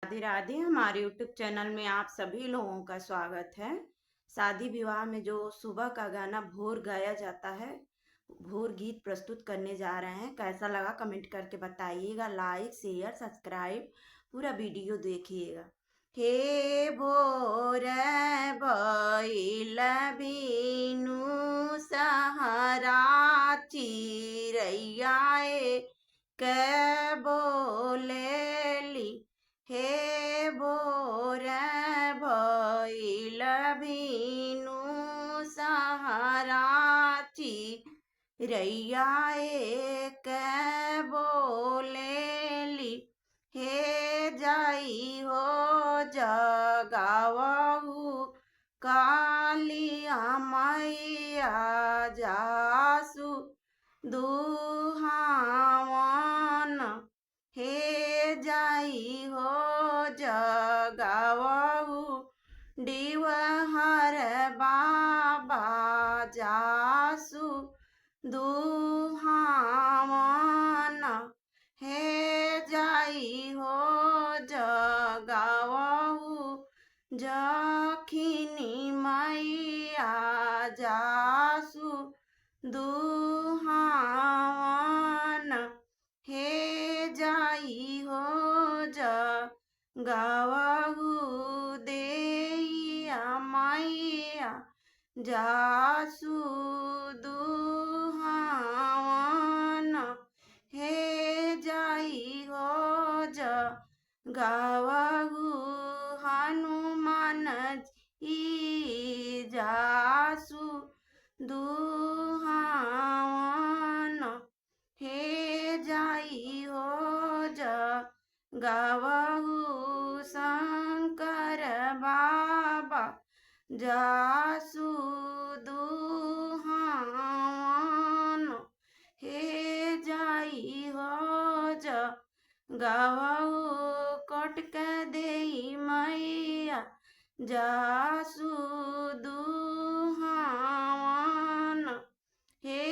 राधे राधे। हमारे YouTube channel में आप सभी लोगों का स्वागत है। शादी विवाह में जो सुबह का गाना भोर गाया जाता है, भोर गीत प्रस्तुत करने जा रहे हैं। कैसा लगा कमेंट करके बताइएगा। लाइक शेयर सब्सक्राइब पूरा वीडियो देखिएगा। हे भोर बैल बीनु सहारा चिरैया के बोलेली। हे भोर भइल बीनु सहारा चिरैया के बोलेली। हे जाई हो जगावहु कालिया मैया जासु दुहावन। हे जाई हो जगावहु डिवहर बाबा जासु दुहावन। हे जाई हो जगावहु जखिनी मैया जासु दुहावन। हे जाई हो जगावहु देइया मैया जासु दुहावन। हे जाई हो जगावहु हनुमान जी जासु दुहावन। हे जाई हो जगावहु शंकर बाबा जासु दुहावन। हे जाई हो जगावहु कटक देई मैया जासु दुहावन। हे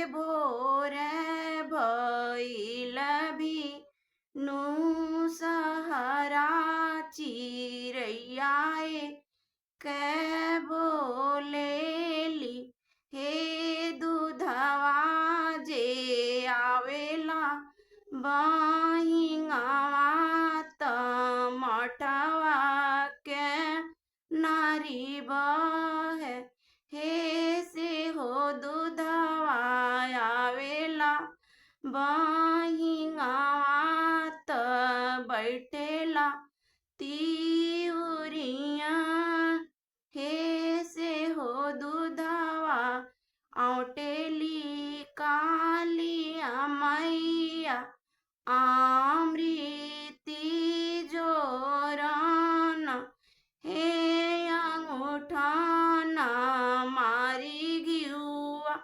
भोर भइल बीनु सहारा चिरैया के बोलेली। हे दूधवा जे आवेला बहिंगवा मठवा के नारी बहे। हे से हो दूधवा आवेला बहिंगवा बैठेला तिउरिया। हे से हो दूधवा औटेली कालिया मैया अमृति जोरन। हे अंगूठन मारी गियुआ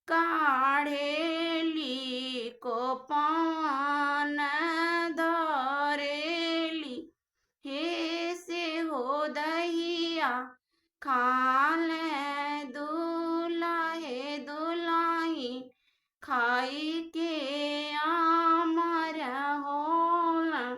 काढ़ेली को पवन धरेली। हे से हो दहिया खाले